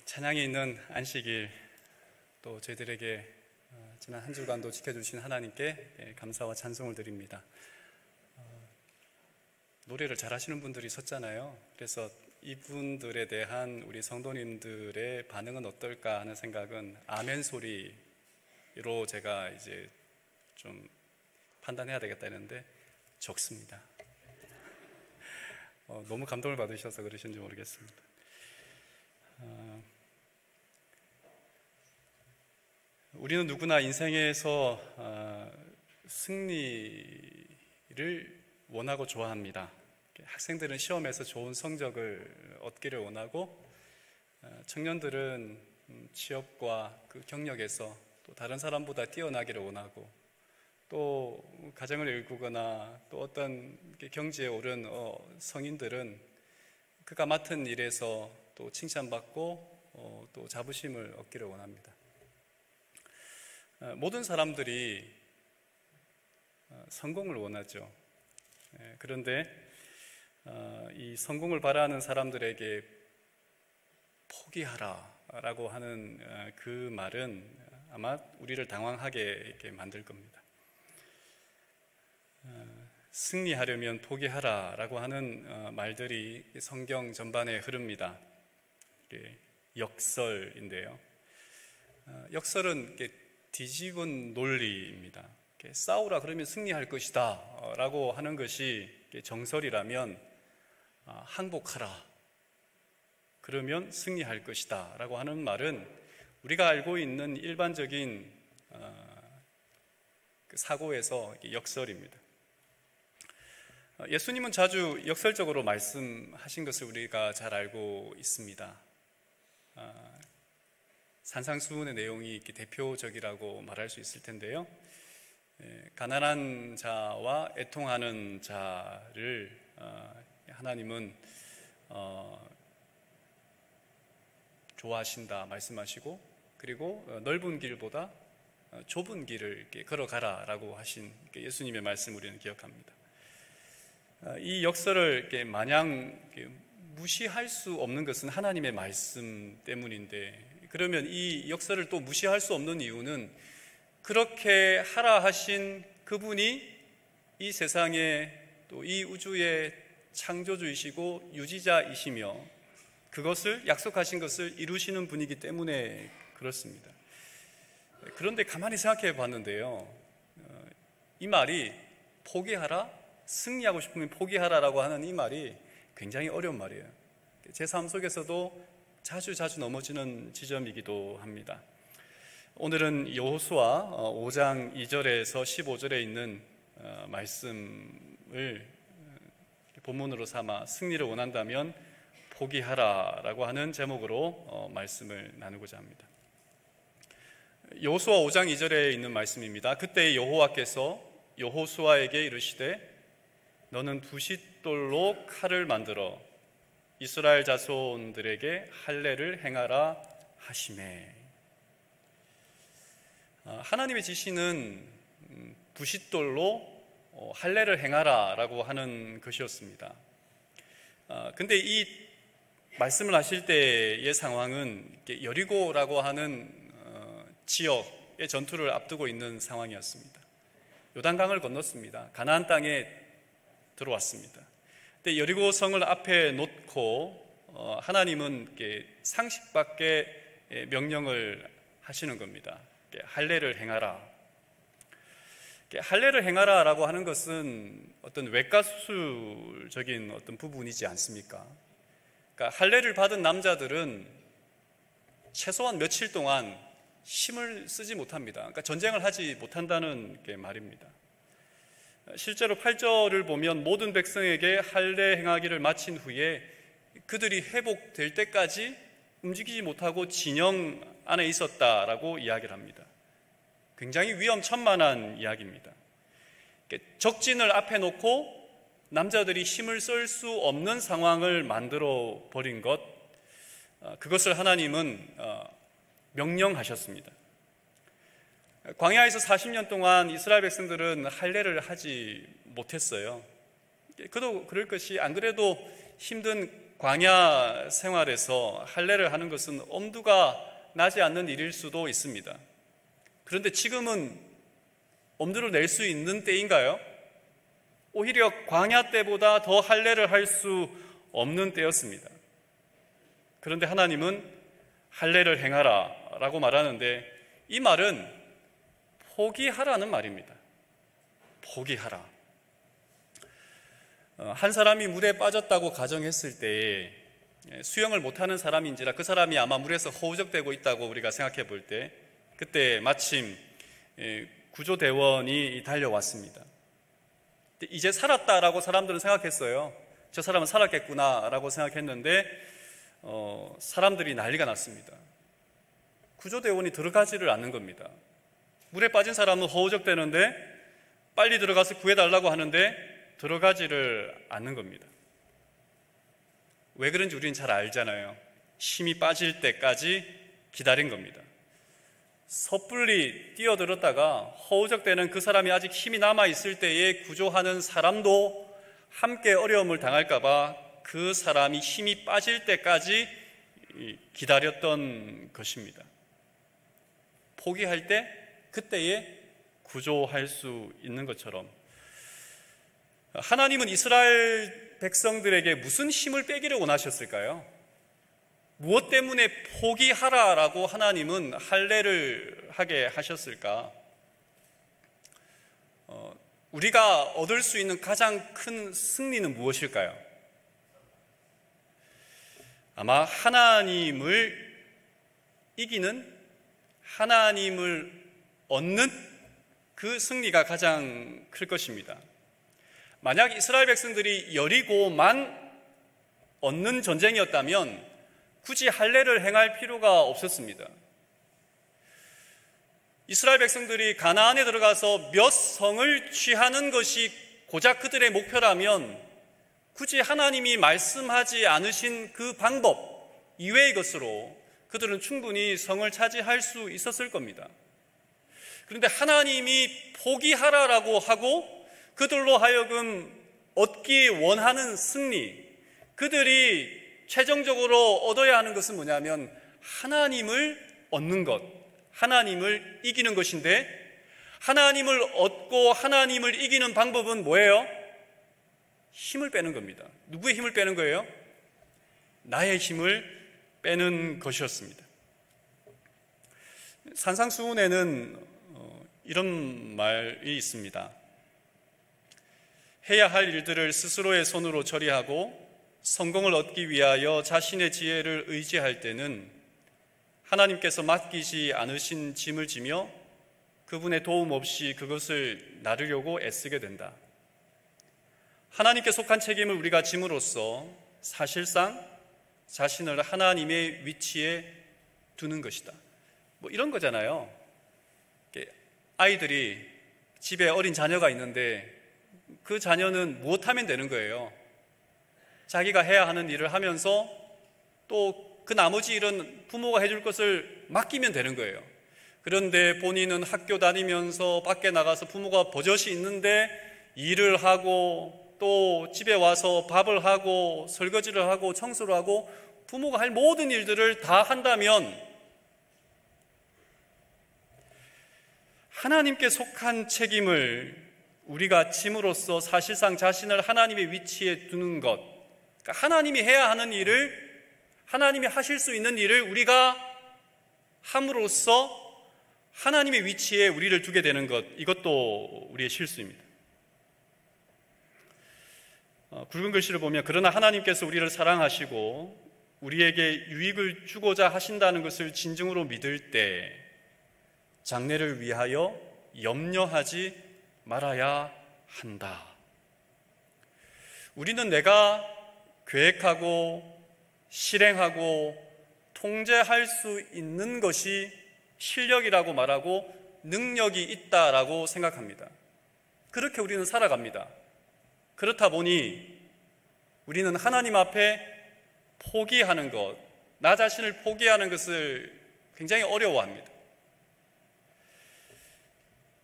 찬양이 있는 안식일, 또 저희들에게 지난 한 주간도 지켜주신 하나님께 감사와 찬송을 드립니다. 노래를 잘하시는 분들이 섰잖아요. 그래서 이분들에 대한 우리 성도님들의 반응은 어떨까 하는 생각은 아멘 소리로 제가 이제 좀 판단해야 되겠다 했는데 적습니다. 너무 감동을 받으셔서 그러신지 모르겠습니다. 우리는 누구나 인생에서 승리를 원하고 좋아합니다. 학생들은 시험에서 좋은 성적을 얻기를 원하고, 청년들은 취업과 그 경력에서 또 다른 사람보다 뛰어나기를 원하고, 또 가정을 일구거나 또 어떤 경지에 오른 성인들은 그가 맡은 일에서 또 칭찬받고 또 자부심을 얻기를 원합니다. 모든 사람들이 성공을 원하죠. 그런데 이 성공을 바라는 사람들에게 포기하라라고 하는 그 말은 아마 우리를 당황하게 이렇게 만들 겁니다. 승리하려면 포기하라라고 하는 말들이 성경 전반에 흐릅니다. 역설인데요. 역설은 뒤집은 논리입니다. 싸우라 그러면 승리할 것이다 라고 하는 것이 정설이라면, 항복하라 그러면 승리할 것이다 라고 하는 말은 우리가 알고 있는 일반적인 사고에서 역설입니다. 예수님은 자주 역설적으로 말씀하신 것을 우리가 잘 알고 있습니다. 산상수훈의 내용이 대표적이라고 말할 수 있을 텐데요. 가난한 자와 애통하는 자를 하나님은 좋아하신다 말씀하시고, 그리고 넓은 길보다 좁은 길을 이렇게 걸어가라라고 하신 예수님의 말씀 우리는 기억합니다. 이 역설을 이렇게 마냥 무시할 수 없는 것은 하나님의 말씀 때문인데, 그러면 이 역설을 또 무시할 수 없는 이유는 그렇게 하라 하신 그분이 이 세상에 또 이 우주의 창조주이시고 유지자이시며 그것을 약속하신 것을 이루시는 분이기 때문에 그렇습니다. 그런데 가만히 생각해 봤는데요, 이 말이 포기하라, 승리하고 싶으면 포기하라라고 하는 이 말이 굉장히 어려운 말이에요. 제 삶 속에서도 자주 넘어지는 지점이기도 합니다. 오늘은 여호수아 5장 2절에서 15절에 있는 말씀을 본문으로 삼아 승리를 원한다면 포기하라라고 하는 제목으로 말씀을 나누고자 합니다. 여호수아 5장 2절에 있는 말씀입니다. 그때 여호와께서 여호수아에게 이르시되 너는 부싯돌로 칼을 만들어 이스라엘 자손들에게 할례를 행하라 하시매. 하나님의 지시는 부싯돌로 할례를 행하라라고 하는 것이었습니다. 근데 이 말씀을 하실 때의 상황은 여리고라고 하는 지역의 전투를 앞두고 있는 상황이었습니다. 요단강을 건넜습니다. 가나안 땅에 들어왔습니다. 근데 여리고 성을 앞에 놓고 하나님은 상식밖의 명령을 하시는 겁니다. 할례를 행하라. 할례를 행하라라고 하는 것은 어떤 외과수술적인 어떤 부분이지 않습니까? 그러니까 할례를 받은 남자들은 최소한 며칠 동안 힘을 쓰지 못합니다. 그러니까 전쟁을 하지 못한다는 게 말입니다. 실제로 8절을 보면 모든 백성에게 할례 행하기를 마친 후에 그들이 회복될 때까지 움직이지 못하고 진영 안에 있었다라고 이야기를 합니다. 굉장히 위험천만한 이야기입니다. 적진을 앞에 놓고 남자들이 힘을 쓸 수 없는 상황을 만들어 버린 것, 그것을 하나님은 명령하셨습니다. 광야에서 40년 동안 이스라엘 백성들은 할례를 하지 못했어요. 그도 그럴 것이 안 그래도 힘든 광야 생활에서 할례를 하는 것은 엄두가 나지 않는 일일 수도 있습니다. 그런데 지금은 엄두를 낼 수 있는 때인가요? 오히려 광야 때보다 더 할례를 할 수 없는 때였습니다. 그런데 하나님은 할례를 행하라 라고 말하는데, 이 말은 포기하라는 말입니다. 포기하라. 한 사람이 물에 빠졌다고 가정했을 때 수영을 못하는 사람인지라 그 사람이 아마 물에서 허우적대고 있다고 우리가 생각해 볼 때, 그때 마침 구조대원이 달려왔습니다. 이제 살았다라고 사람들은 생각했어요. 저 사람은 살았겠구나 라고 생각했는데 사람들이 난리가 났습니다. 구조대원이 들어가지를 않는 겁니다. 물에 빠진 사람은 허우적대는데 빨리 들어가서 구해달라고 하는데 들어가지를 않는 겁니다. 왜 그런지 우리는 잘 알잖아요. 힘이 빠질 때까지 기다린 겁니다. 섣불리 뛰어들었다가 허우적대는 그 사람이 아직 힘이 남아있을 때에 구조하는 사람도 함께 어려움을 당할까봐 그 사람이 힘이 빠질 때까지 기다렸던 것입니다. 포기할 때 그때에 구조할 수 있는 것처럼 하나님은 이스라엘 백성들에게 무슨 힘을 빼기를 원하셨을까요? 무엇 때문에 포기하라라고 하나님은 할례를 하게 하셨을까? 우리가 얻을 수 있는 가장 큰 승리는 무엇일까요? 아마 하나님을 이기는, 하나님을 얻는 그 승리가 가장 클 것입니다. 만약 이스라엘 백성들이 여리고만 얻는 전쟁이었다면 굳이 할례를 행할 필요가 없었습니다. 이스라엘 백성들이 가나안에 들어가서 몇 성을 취하는 것이 고작 그들의 목표라면 굳이 하나님이 말씀하지 않으신 그 방법 이외의 것으로 그들은 충분히 성을 차지할 수 있었을 겁니다. 그런데 하나님이 포기하라라고 하고 그들로 하여금 얻기 원하는 승리, 그들이 최종적으로 얻어야 하는 것은 뭐냐면 하나님을 얻는 것, 하나님을 이기는 것인데, 하나님을 얻고 하나님을 이기는 방법은 뭐예요? 힘을 빼는 겁니다. 누구의 힘을 빼는 거예요? 나의 힘을 빼는 것이었습니다. 산상수훈에는 이런 말이 있습니다. 해야 할 일들을 스스로의 손으로 처리하고 성공을 얻기 위하여 자신의 지혜를 의지할 때는 하나님께서 맡기지 않으신 짐을 지며 그분의 도움 없이 그것을 나르려고 애쓰게 된다. 하나님께 속한 책임을 우리가 짐으로써 사실상 자신을 하나님의 위치에 두는 것이다. 뭐 이런 거잖아요. 아이들이 집에 어린 자녀가 있는데 그 자녀는 무엇하면 되는 거예요? 자기가 해야 하는 일을 하면서 또 그 나머지 일은 부모가 해줄 것을 맡기면 되는 거예요. 그런데 본인은 학교 다니면서 밖에 나가서 부모가 버젓이 있는데 일을 하고 또 집에 와서 밥을 하고 설거지를 하고 청소를 하고 부모가 할 모든 일들을 다 한다면 하나님께 속한 책임을 우리가 짐으로써 사실상 자신을 하나님의 위치에 두는 것, 그러니까 하나님이 해야 하는 일을, 하나님이 하실 수 있는 일을 우리가 함으로써 하나님의 위치에 우리를 두게 되는 것, 이것도 우리의 실수입니다. 굵은 글씨를 보면 그러나 하나님께서 우리를 사랑하시고 우리에게 유익을 주고자 하신다는 것을 진정으로 믿을 때 장래를 위하여 염려하지 말아야 한다. 우리는 내가 계획하고 실행하고 통제할 수 있는 것이 실력이라고 말하고 능력이 있다라고 생각합니다. 그렇게 우리는 살아갑니다. 그렇다 보니 우리는 하나님 앞에 포기하는 것, 나 자신을 포기하는 것을 굉장히 어려워합니다.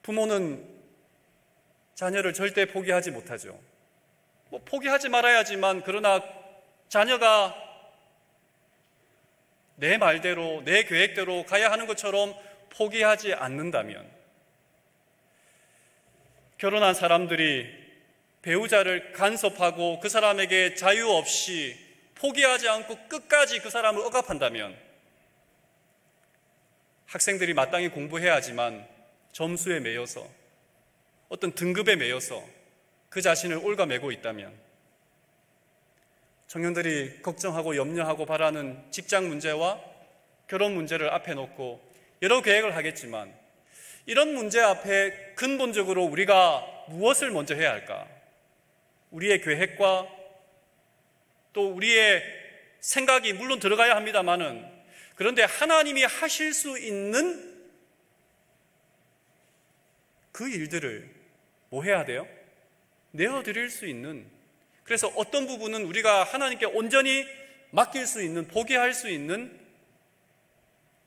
부모는 자녀를 절대 포기하지 못하죠. 포기하지 말아야지만, 그러나 자녀가 내 말대로, 내 계획대로 가야 하는 것처럼 포기하지 않는다면, 결혼한 사람들이 배우자를 간섭하고 그 사람에게 자유 없이 포기하지 않고 끝까지 그 사람을 억압한다면, 학생들이 마땅히 공부해야 하지만 점수에 매여서, 어떤 등급에 매여서 그 자신을 옭아매고 있다면, 청년들이 걱정하고 염려하고 바라는 직장 문제와 결혼 문제를 앞에 놓고 여러 계획을 하겠지만, 이런 문제 앞에 근본적으로 우리가 무엇을 먼저 해야 할까? 우리의 계획과 또 우리의 생각이 물론 들어가야 합니다마는, 그런데 하나님이 하실 수 있는 그 일들을 뭐 해야 돼요? 내어드릴 수 있는, 그래서 어떤 부분은 우리가 하나님께 온전히 맡길 수 있는, 포기할 수 있는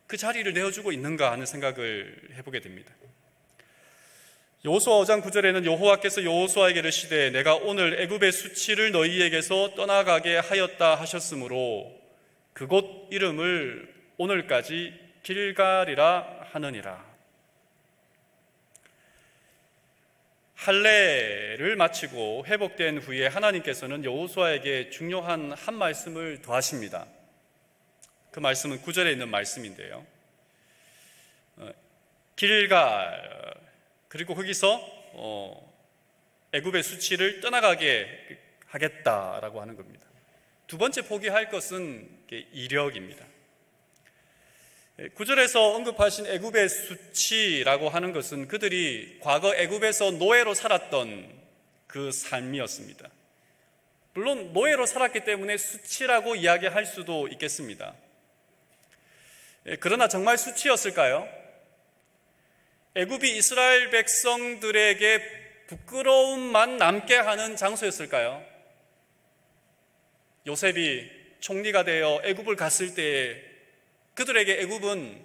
그 자리를 내어주고 있는가 하는 생각을 해보게 됩니다. 여호수아 5장 9절에는 여호와께서 여호수아에게 이르시되 내가 오늘 애굽의 수치를 너희에게서 떠나가게 하였다 하셨으므로 그곳 이름을 오늘까지 길갈이라 하느니라. 할례를 마치고 회복된 후에 하나님께서는 여호수아에게 중요한 한 말씀을 더하십니다. 그 말씀은 9절에 있는 말씀인데요, 길갈, 그리고 거기서 애굽의 수치를 떠나가게 하겠다라고 하는 겁니다. 두 번째 포기할 것은 이력입니다. 9절에서 언급하신 애굽의 수치라고 하는 것은 그들이 과거 애굽에서 노예로 살았던 그 삶이었습니다. 물론 노예로 살았기 때문에 수치라고 이야기할 수도 있겠습니다. 그러나 정말 수치였을까요? 애굽이 이스라엘 백성들에게 부끄러움만 남게 하는 장소였을까요? 요셉이 총리가 되어 애굽을 갔을 때에 그들에게 애굽은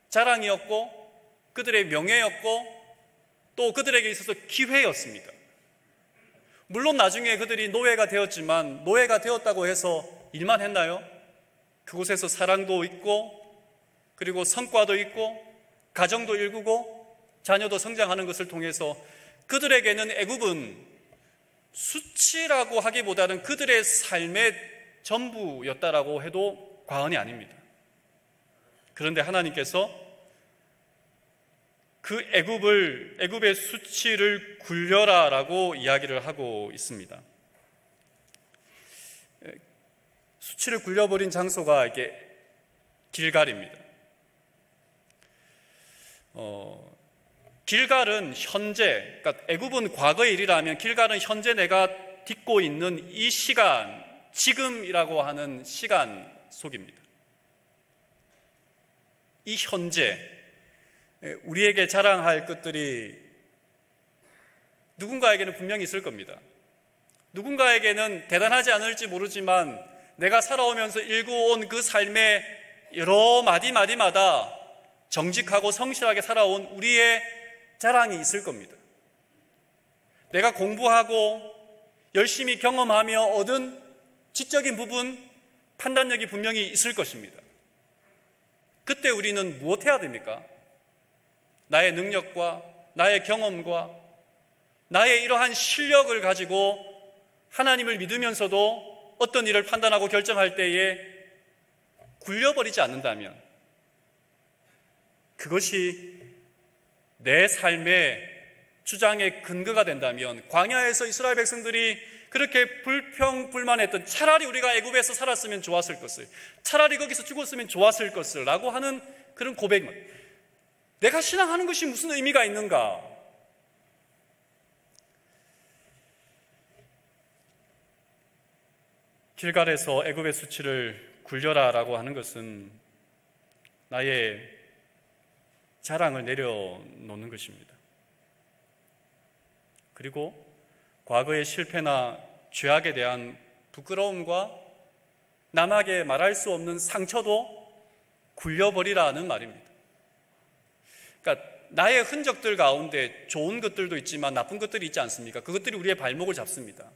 자랑이었고 그들의 명예였고 또 그들에게 있어서 기회였습니다. 물론 나중에 그들이 노예가 되었지만 노예가 되었다고 해서 일만 했나요? 그곳에서 사랑도 있고 그리고 성과도 있고 가정도 일구고 자녀도 성장하는 것을 통해서 그들에게는 애굽은 수치라고 하기보다는 그들의 삶의 전부였다라고 해도 과언이 아닙니다. 그런데 하나님께서 그 애굽의 수치를 굴려라라고 이야기를 하고 있습니다. 수치를 굴려버린 장소가 이게 길갈입니다. 길갈은 현재, 그러니까 애굽은 과거의 일이라면 길갈은 현재 내가 딛고 있는 이 시간, 지금이라고 하는 시간 속입니다. 이 현재, 우리에게 자랑할 것들이 누군가에게는 분명히 있을 겁니다. 누군가에게는 대단하지 않을지 모르지만 내가 살아오면서 일구어온 그 삶의 여러 마디마디마다 정직하고 성실하게 살아온 우리의 자랑이 있을 겁니다. 내가 공부하고 열심히 경험하며 얻은 지적인 부분, 판단력이 분명히 있을 것입니다. 그때 우리는 무엇 해야 됩니까? 나의 능력과 나의 경험과 나의 이러한 실력을 가지고 하나님을 믿으면서도 어떤 일을 판단하고 결정할 때에 굴려버리지 않는다면 그것이 내 삶의 주장의 근거가 된다면 광야에서 이스라엘 백성들이 그렇게 불평불만했던 차라리 우리가 애굽에서 살았으면 좋았을 것을, 차라리 거기서 죽었으면 좋았을 것을 라고 하는 그런 고백만, 내가 신앙하는 것이 무슨 의미가 있는가? 길갈에서 애굽의 수치를 굴려라 라고 하는 것은 나의 자랑을 내려놓는 것입니다. 그리고 과거의 실패나 죄악에 대한 부끄러움과 남에게 말할 수 없는 상처도 굴려버리라는 말입니다. 그러니까 나의 흔적들 가운데 좋은 것들도 있지만 나쁜 것들이 있지 않습니까? 그것들이 우리의 발목을 잡습니다.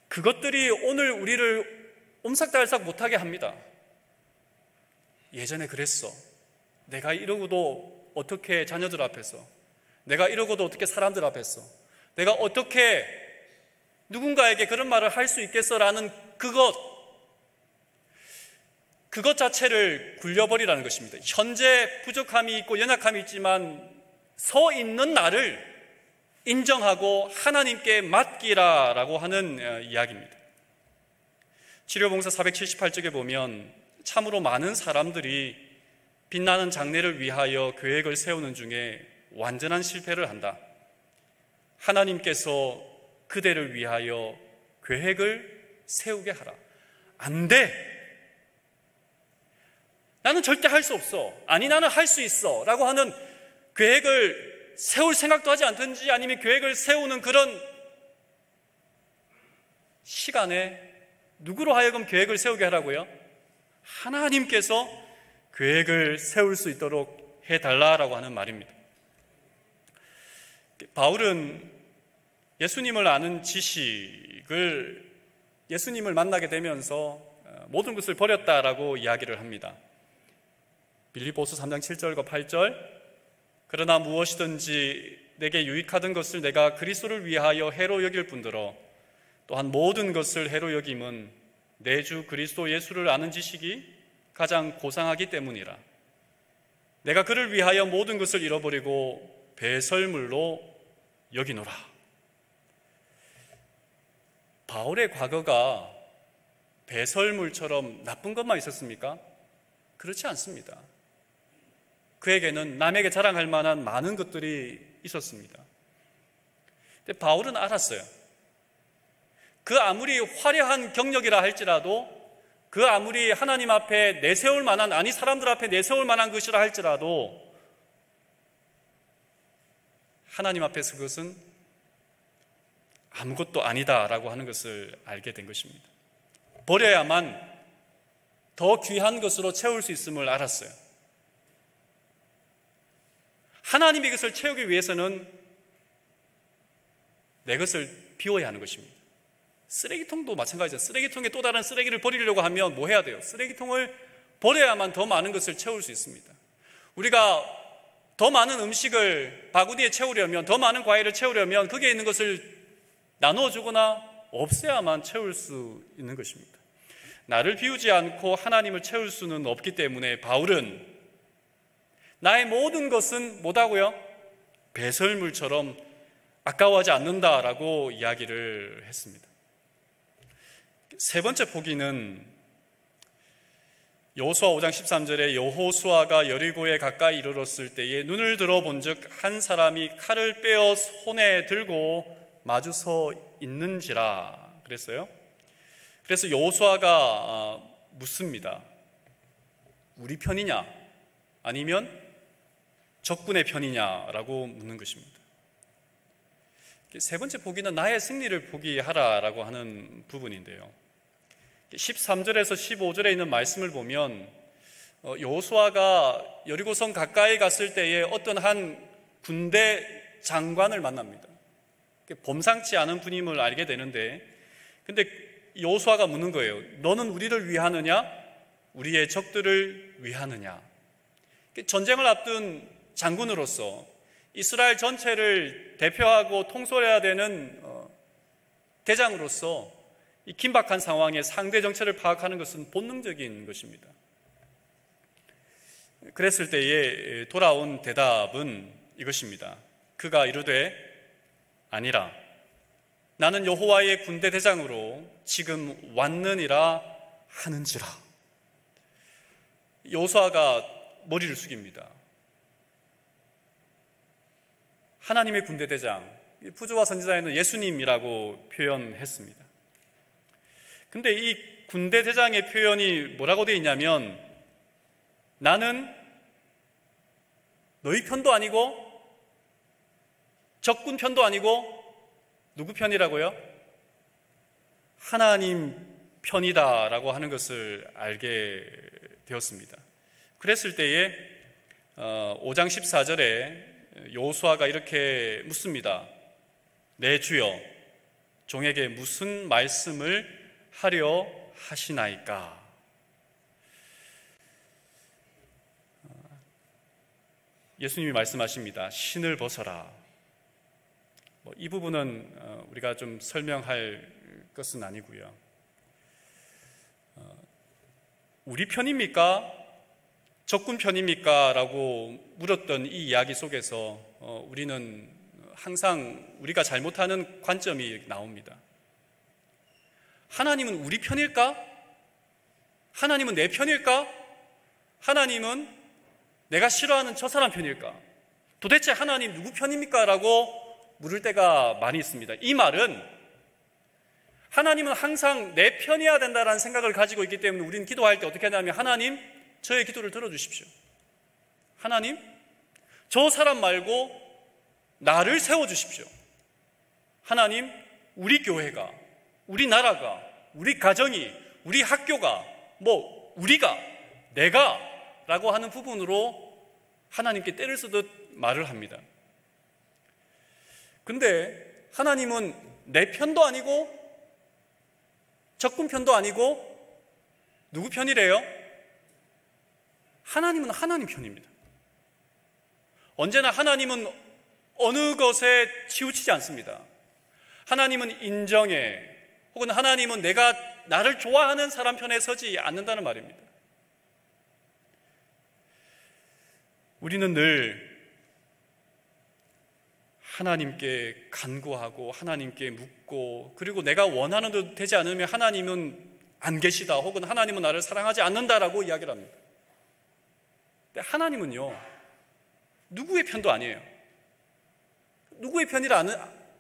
그것들이 오늘 우리를 옴삭달싹 못하게 합니다. 예전에 그랬어. 내가 이러고도 어떻게 자녀들 앞에서, 내가 이러고도 어떻게 사람들 앞에서, 내가 어떻게 누군가에게 그런 말을 할 수 있겠어라는 그것 자체를 굴려버리라는 것입니다. 현재 부족함이 있고 연약함이 있지만 서 있는 나를 인정하고 하나님께 맡기라라고 하는 이야기입니다. 치료봉사 478쪽에 보면 참으로 많은 사람들이 빛나는 장래를 위하여 계획을 세우는 중에 완전한 실패를 한다. 하나님께서 그대를 위하여 계획을 세우게 하라. 안 돼! 나는 절대 할 수 없어. 아니, 나는 할 수 있어. 라고 하는 계획을 세울 생각도 하지 않든지 아니면 계획을 세우는 그런 시간에 누구로 하여금 계획을 세우게 하라고요? 하나님께서 계획을 세울 수 있도록 해달라라고 하는 말입니다. 바울은 예수님을 아는 지식을 예수님을 만나게 되면서 모든 것을 버렸다라고 이야기를 합니다. 빌립보서 3장 7절과 8절, 그러나 무엇이든지 내게 유익하던 것을 내가 그리스도를 위하여 해로 여길 뿐더러 또한 모든 것을 해로 여김은 내 주 그리스도 예수를 아는 지식이 가장 고상하기 때문이라. 내가 그를 위하여 모든 것을 잃어버리고 배설물로 여기노라. 바울의 과거가 배설물처럼 나쁜 것만 있었습니까? 그렇지 않습니다. 그에게는 남에게 자랑할 만한 많은 것들이 있었습니다. 근데 바울은 알았어요. 그 아무리 화려한 경력이라 할지라도, 그 아무리 하나님 앞에 내세울 만한, 아니 사람들 앞에 내세울 만한 것이라 할지라도 하나님 앞에서 그것은 아무것도 아니다라고 하는 것을 알게 된 것입니다. 버려야만 더 귀한 것으로 채울 수 있음을 알았어요. 하나님이 이것을 채우기 위해서는 내 것을 비워야 하는 것입니다. 쓰레기통도 마찬가지죠. 쓰레기통에 또 다른 쓰레기를 버리려고 하면 뭐 해야 돼요? 쓰레기통을 버려야만 더 많은 것을 채울 수 있습니다. 우리가 더 많은 음식을 바구니에 채우려면, 더 많은 과일을 채우려면 거기에 있는 것을 나누어주거나 없애야만 채울 수 있는 것입니다. 나를 비우지 않고 하나님을 채울 수는 없기 때문에 바울은 나의 모든 것은 뭐다고요? 배설물처럼 아까워하지 않는다라고 이야기를 했습니다. 세 번째 포기는 여호수아 5장 13절에 여호수아가 여리고에 가까이 이르렀을 때에 눈을 들어본 즉 한 사람이 칼을 빼어 손에 들고 마주 서 있는지라 그랬어요. 그래서 여호수아가 묻습니다. 우리 편이냐 아니면 적군의 편이냐라고 묻는 것입니다. 세 번째 포기는 나의 승리를 포기하라라고 하는 부분인데요. 13절에서 15절에 있는 말씀을 보면 여호수아가 여리고성 가까이 갔을 때에 어떤 한 군대 장관을 만납니다. 범상치 않은 분임을 알게 되는데, 근데 여호수아가 묻는 거예요. 너는 우리를 위하느냐? 우리의 적들을 위하느냐? 전쟁을 앞둔 장군으로서 이스라엘 전체를 대표하고 통솔해야 되는 대장으로서 이 긴박한 상황에 상대 정체를 파악하는 것은 본능적인 것입니다. 그랬을 때에 돌아온 대답은 이것입니다. 그가 이르되 아니라 나는 여호와의 군대 대장으로 지금 왔느니라 하는지라. 여호수아가 머리를 숙입니다. 하나님의 군대 대장, 푸주와 선지자에는 예수님이라고 표현했습니다. 근데 이 군대 대장의 표현이 뭐라고 되어 있냐면 나는 너희 편도 아니고 적군 편도 아니고 누구 편이라고요? 하나님 편이다라고 하는 것을 알게 되었습니다. 그랬을 때에 5장 14절에 여호수아가 이렇게 묻습니다. 내 주여, 종에게 무슨 말씀을 하려 하시나이까? 예수님이 말씀하십니다. 신을 벗어라. 이 부분은 우리가 좀 설명할 것은 아니고요. 우리 편입니까? 적군 편입니까? 라고 물었던 이 이야기 속에서 우리는 항상 우리가 잘못하는 관점이 나옵니다. 하나님은 우리 편일까? 하나님은 내 편일까? 하나님은 내가 싫어하는 저 사람 편일까? 도대체 하나님 누구 편입니까? 라고 물을 때가 많이 있습니다. 이 말은 하나님은 항상 내 편이어야 된다는 생각을 가지고 있기 때문에 우리는 기도할 때 어떻게 하냐면, 하나님 저의 기도를 들어주십시오. 하나님 저 사람 말고 나를 세워주십시오. 하나님 우리 교회가, 우리 나라가, 우리 가정이, 우리 학교가, 우리가, 내가 라고 하는 부분으로 하나님께 때를 쓰듯 말을 합니다. 근데 하나님은 내 편도 아니고 적군 편도 아니고 누구 편이래요? 하나님은 하나님 편입니다. 언제나 하나님은 어느 것에 치우치지 않습니다. 하나님은 인정에, 혹은 하나님은 내가 나를 좋아하는 사람 편에 서지 않는다는 말입니다. 우리는 늘 하나님께 간구하고 하나님께 묻고, 그리고 내가 원하는 대로 되지 않으면 하나님은 안 계시다, 혹은 하나님은 나를 사랑하지 않는다라고 이야기를 합니다. 근데 하나님은요, 누구의 편도 아니에요. 누구의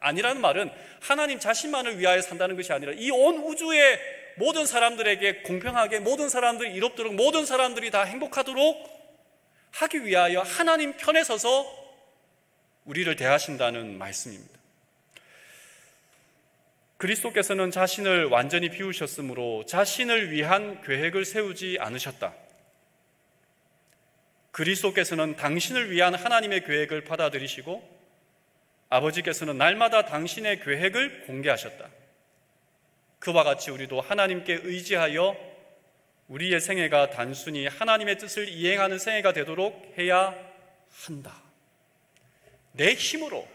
아니라는 말은 하나님 자신만을 위하여 산다는 것이 아니라 이 온 우주의 모든 사람들에게 공평하게, 모든 사람들이 이롭도록, 모든 사람들이 다 행복하도록 하기 위하여 하나님 편에 서서 우리를 대하신다는 말씀입니다. 그리스도께서는 자신을 완전히 비우셨으므로 자신을 위한 계획을 세우지 않으셨다. 그리스도께서는 당신을 위한 하나님의 계획을 받아들이시고 아버지께서는 날마다 당신의 계획을 공개하셨다. 그와 같이 우리도 하나님께 의지하여 우리의 생애가 단순히 하나님의 뜻을 이행하는 생애가 되도록 해야 한다. 내 힘으로,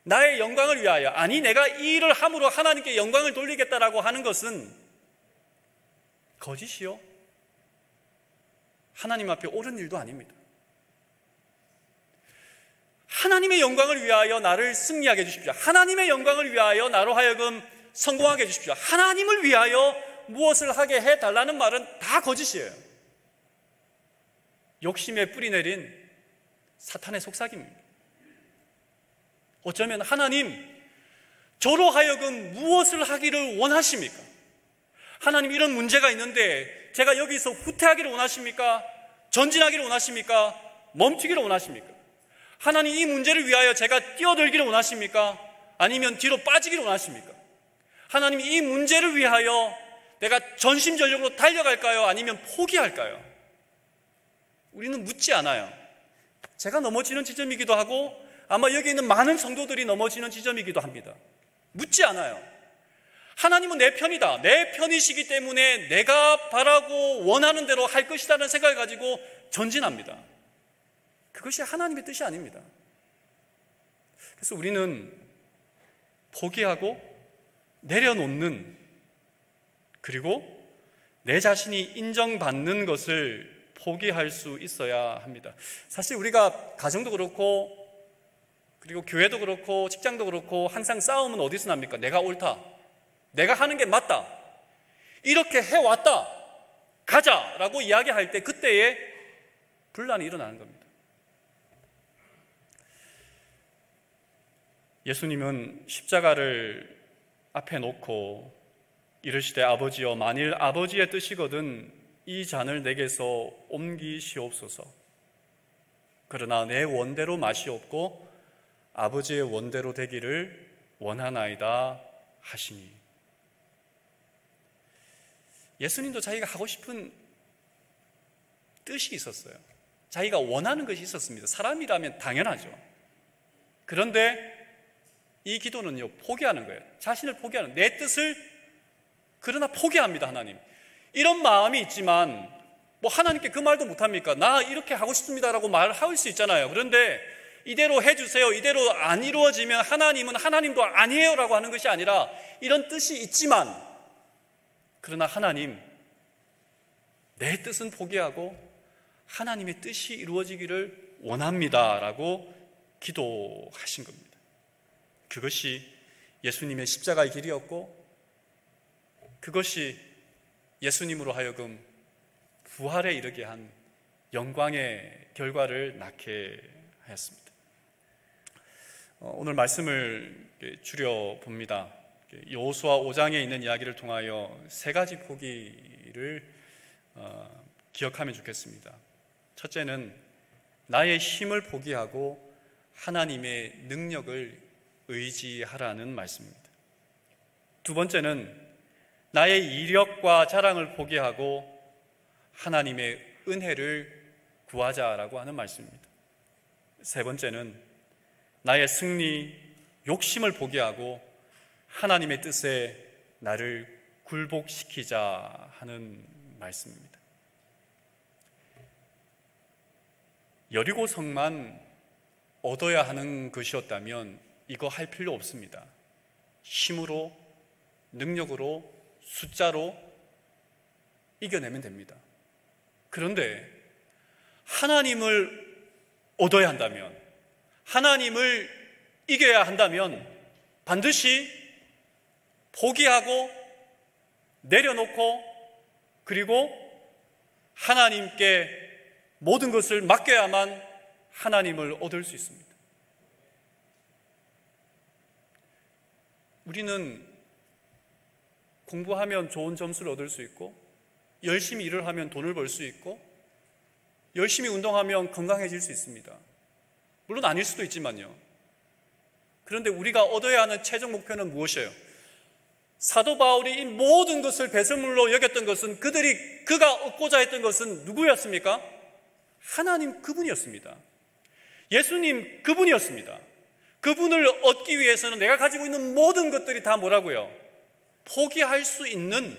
나의 영광을 위하여, 아니 내가 이 일을 함으로 하나님께 영광을 돌리겠다라고 하는 것은 거짓이요, 하나님 앞에 옳은 일도 아닙니다. 하나님의 영광을 위하여 나를 승리하게 해주십시오. 하나님의 영광을 위하여 나로 하여금 성공하게 해주십시오. 하나님을 위하여 무엇을 하게 해달라는 말은 다 거짓이에요. 욕심에 뿌리 내린 사탄의 속삭임입니다. 어쩌면 하나님, 저로 하여금 무엇을 하기를 원하십니까? 하나님, 이런 문제가 있는데 제가 여기서 후퇴하기를 원하십니까? 전진하기를 원하십니까? 멈추기를 원하십니까? 하나님, 이 문제를 위하여 제가 뛰어들기를 원하십니까? 아니면 뒤로 빠지기를 원하십니까? 하나님, 이 문제를 위하여 내가 전심전력으로 달려갈까요? 아니면 포기할까요? 우리는 묻지 않아요. 제가 넘어지는 지점이기도 하고 아마 여기 있는 많은 성도들이 넘어지는 지점이기도 합니다. 묻지 않아요. 하나님은 내 편이다, 내 편이시기 때문에 내가 바라고 원하는 대로 할 것이라는 생각을 가지고 전진합니다. 그것이 하나님의 뜻이 아닙니다. 그래서 우리는 포기하고 내려놓는, 그리고 내 자신이 인정받는 것을 포기할 수 있어야 합니다. 사실 우리가 가정도 그렇고, 그리고 교회도 그렇고, 직장도 그렇고, 항상 싸움은 어디서 납니까? 내가 옳다, 내가 하는 게 맞다, 이렇게 해왔다, 가자라고 이야기할 때 그때에 분란이 일어나는 겁니다. 예수님은 십자가를 앞에 놓고 이르시되, 아버지여, 만일 아버지의 뜻이거든 이 잔을 내게서 옮기시옵소서. 그러나 내 원대로 마시옵고 아버지의 원대로 되기를 원하나이다 하시니. 예수님도 자기가 하고 싶은 뜻이 있었어요. 자기가 원하는 것이 있었습니다. 사람이라면 당연하죠. 그런데 이 기도는요, 포기하는 거예요. 자신을 포기하는, 내 뜻을 그러나 포기합니다. 하나님, 이런 마음이 있지만 뭐 하나님께 그 말도 못합니까? 나 이렇게 하고 싶습니다라고 말할 수 있잖아요. 그런데 이대로 해주세요, 이대로 안 이루어지면 하나님은 하나님도 아니에요 라고 하는 것이 아니라, 이런 뜻이 있지만 그러나 하나님, 내 뜻은 포기하고 하나님의 뜻이 이루어지기를 원합니다 라고 기도하신 겁니다. 그것이 예수님의 십자가의 길이었고, 그것이 예수님으로 하여금 부활에 이르게 한 영광의 결과를 낳게 하였습니다. 오늘 말씀을 줄여봅니다. 여호수아 5장에 있는 이야기를 통하여 세 가지 포기를 기억하면 좋겠습니다. 첫째는 나의 힘을 포기하고 하나님의 능력을 의지하라는 말씀입니다. 두 번째는 나의 이력과 자랑을 포기하고 하나님의 은혜를 구하자라고 하는 말씀입니다. 세 번째는 나의 승리, 욕심을 포기하고 하나님의 뜻에 나를 굴복시키자 하는 말씀입니다. 여리고 성만 얻어야 하는 것이었다면 이거 할 필요 없습니다. 힘으로, 능력으로, 숫자로 이겨내면 됩니다. 그런데 하나님을 얻어야 한다면, 하나님을 이겨야 한다면 반드시 포기하고 내려놓고, 그리고 하나님께 모든 것을 맡겨야만 하나님을 얻을 수 있습니다. 우리는 공부하면 좋은 점수를 얻을 수 있고, 열심히 일을 하면 돈을 벌 수 있고, 열심히 운동하면 건강해질 수 있습니다. 물론 아닐 수도 있지만요. 그런데 우리가 얻어야 하는 최종 목표는 무엇이에요? 사도 바울이 이 모든 것을 배설물로 여겼던 것은, 그가 얻고자 했던 것은 누구였습니까? 하나님 그분이었습니다. 예수님 그분이었습니다. 그분을 얻기 위해서는 내가 가지고 있는 모든 것들이 다 뭐라고요? 포기할 수 있는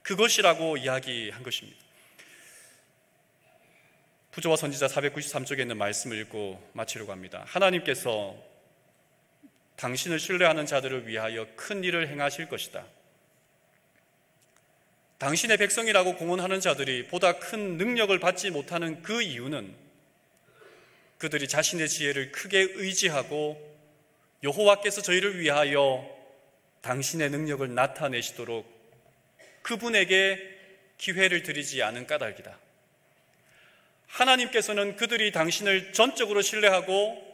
그것이라고 이야기한 것입니다. 부조와 선지자 493쪽에 있는 말씀을 읽고 마치려고 합니다. 하나님께서 당신을 신뢰하는 자들을 위하여 큰 일을 행하실 것이다. 당신의 백성이라고 공언하는 자들이 보다 큰 능력을 받지 못하는 그 이유는 그들이 자신의 지혜를 크게 의지하고 여호와께서 저희를 위하여 당신의 능력을 나타내시도록 그분에게 기회를 드리지 않은 까닭이다. 하나님께서는 그들이 당신을 전적으로 신뢰하고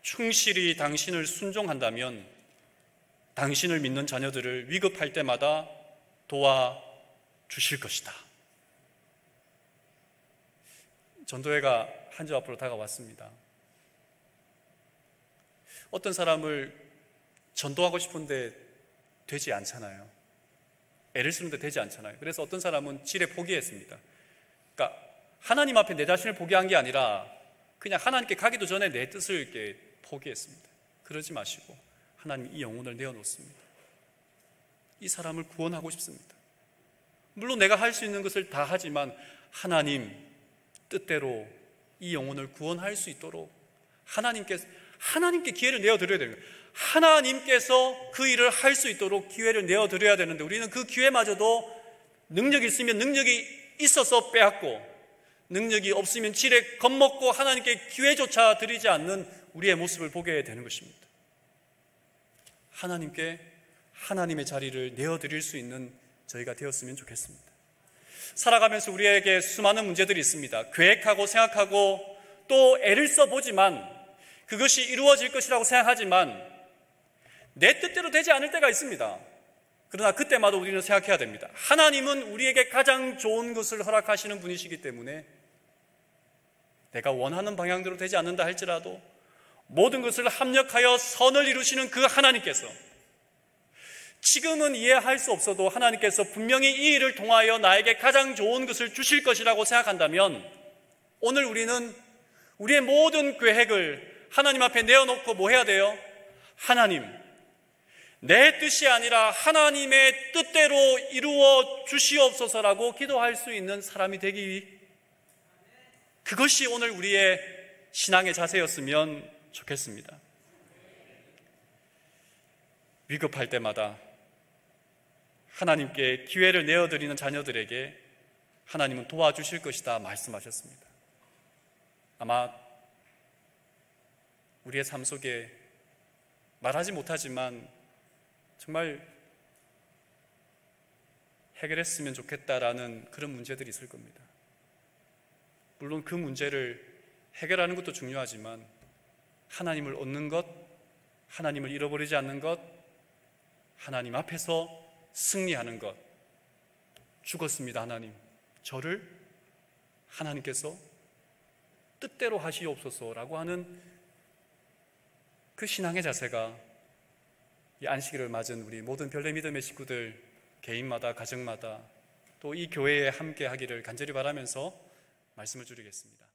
충실히 당신을 순종한다면 당신을 믿는 자녀들을 위급할 때마다 도와주실 것이다. 전도회가 한 주 앞으로 다가왔습니다. 어떤 사람을 전도하고 싶은데 되지 않잖아요. 애를 쓰는데 되지 않잖아요. 그래서 어떤 사람은 지레 포기했습니다. 그러니까 하나님 앞에 내 자신을 포기한 게 아니라 그냥 하나님께 가기도 전에 내 뜻을 이렇게 포기했습니다. 그러지 마시고 하나님 이 영혼을 내어놓습니다. 이 사람을 구원하고 싶습니다. 물론 내가 할 수 있는 것을 다 하지만 하나님 뜻대로 이 영혼을 구원할 수 있도록 하나님께 기회를 내어드려야 됩니다. 하나님께서 그 일을 할 수 있도록 기회를 내어드려야 되는데 우리는 그 기회마저도 능력이 있으면 능력이 있어서 빼앗고 능력이 없으면 지레 겁먹고 하나님께 기회조차 드리지 않는 우리의 모습을 보게 되는 것입니다. 하나님께 하나님의 자리를 내어드릴 수 있는 저희가 되었으면 좋겠습니다. 살아가면서 우리에게 수많은 문제들이 있습니다. 계획하고 생각하고 또 애를 써보지만 그것이 이루어질 것이라고 생각하지만 내 뜻대로 되지 않을 때가 있습니다. 그러나 그때마다 우리는 생각해야 됩니다. 하나님은 우리에게 가장 좋은 것을 허락하시는 분이시기 때문에 내가 원하는 방향대로 되지 않는다 할지라도 모든 것을 합력하여 선을 이루시는 그 하나님께서 지금은 이해할 수 없어도 하나님께서 분명히 이 일을 통하여 나에게 가장 좋은 것을 주실 것이라고 생각한다면 오늘 우리는 우리의 모든 계획을 하나님 앞에 내어놓고 뭐 해야 돼요? 하나님, 내 뜻이 아니라 하나님의 뜻대로 이루어 주시옵소서라고 기도할 수 있는 사람이 되기, 그것이 오늘 우리의 신앙의 자세였으면 좋겠습니다. 위급할 때마다 하나님께 기회를 내어드리는 자녀들에게 하나님은 도와주실 것이다 말씀하셨습니다. 아마 우리의 삶 속에 말하지 못하지만 정말 해결했으면 좋겠다라는 그런 문제들이 있을 겁니다. 물론 그 문제를 해결하는 것도 중요하지만 하나님을 얻는 것, 하나님을 잃어버리지 않는 것, 하나님 앞에서 승리하는 것. 죽었습니다 하나님, 저를 하나님께서 뜻대로 하시옵소서라고 하는 그 신앙의 자세가 이 안식일을 맞은 우리 모든 별내 믿음의 식구들 개인마다, 가정마다, 또 이 교회에 함께 하기를 간절히 바라면서 말씀을 줄이겠습니다.